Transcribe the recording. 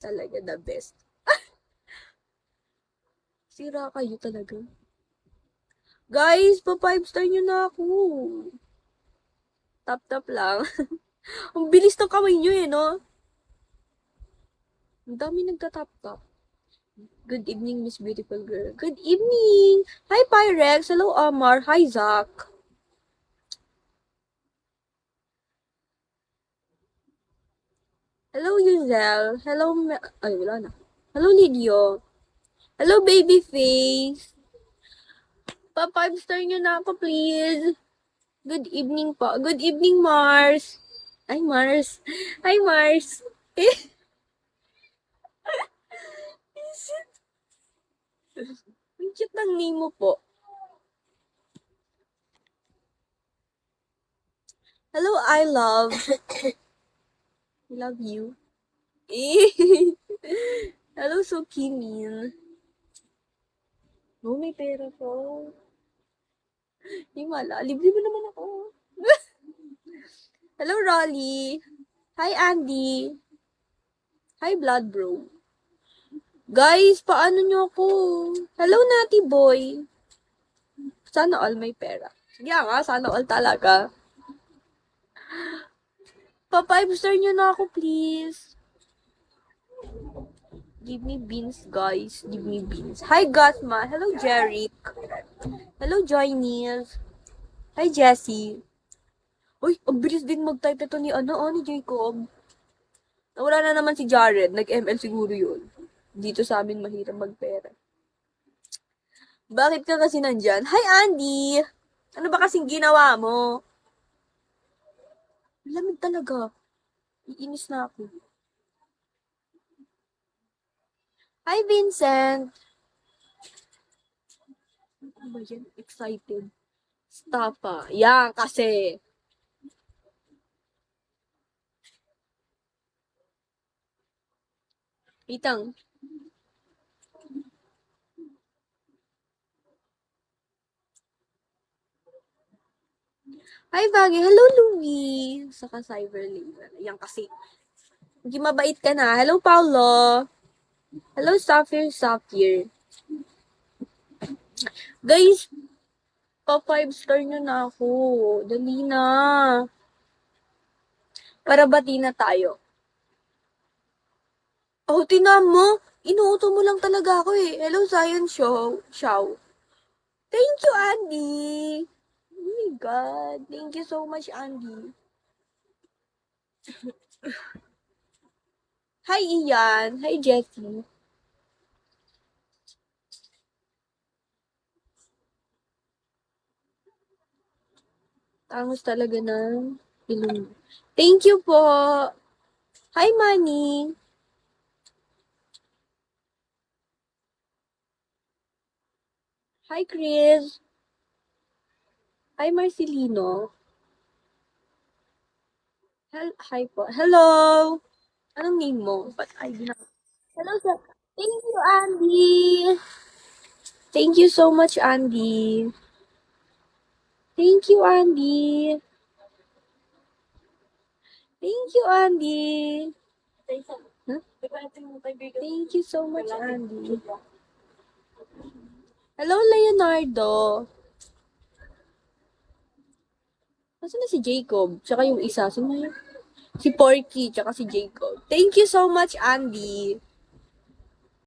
Talaga the best. Sira kayo talaga. Guys, pa 5 star nyo na ako. Tap-tap lang. Ang bilis ng kamay nyo eh, no? Ang dami nagtatap-tap. Good evening, Miss Beautiful Girl. Good evening! Hi, Pyrex! Hello, Amar! Hi, Zach! Hello, Yuzel! Hello, ay, wala na. Hello, Lidio! Hello, Babyface! Pa 5 star nyo na ako, please! Good evening po. Good evening, Mars! Ay, Mars! Hi, Mars! Ang cute ng name mo po. Hello, I love. I love you. Hello, so Kimin. No, may pera po. Himala, libre mo naman ako. Hello, Rolly. Hi, Andy. Hi, Blood Bro. Guys, paano nyo ako? Hello, Natty Boy. Sana all may pera. Sige nga, sana all talaga. Pa 5 star nyo na ako, please. Give me beans, guys. Give me beans. Hi, Gatma. Hello, Jeric. Hello, Joy Nils. Hi, Jessie. Uy, ang bilis din mag-type ito ni ni Jacob. Nawala na naman si Jared. Nag-ML siguro yun. Dito sa amin mahirap magpera. Bakit ka kasi nandyan? Hi, Andy! Ano ba kasing ginawa mo? Lamig talaga. Iinis na ako. Hi, Vincent! Ano ba yan? Excited. Stop pa. Yan, kasi. Itang. Hi, Baggy. Hello, Louie. Saka Cyberlink. Yan kasi. Hindi mabait ka na. Hello, Paulo. Hello, Sapphire. Guys, pa 5 star nyo na ako. Dali na. Para bati na tayo. Oh, tinan mo. Inuuto mo lang talaga ako eh. Hello, Zion Show. Thank you, Andy. Oh my God. Thank you so much, Andy. Hi, Ian. Hi, Jessie. Tangos talaga ng ilong. Thank you po. Hi, Manny. Hi, Chris. Hi, Marcelino. Hi po. Hello. Anong name mo? Ba't ID na? Hello, sir. Thank you, Andy. Thank you so much, Andy. Thank you, Andy. Thank you, Andy. Huh? Thank you so much, Andy. Hello, Leonardo. Nasaan na si Jacob? Tsaka yung isa. Sino yun? Si Porky, tsaka si Jacob. Thank you so much, Andy.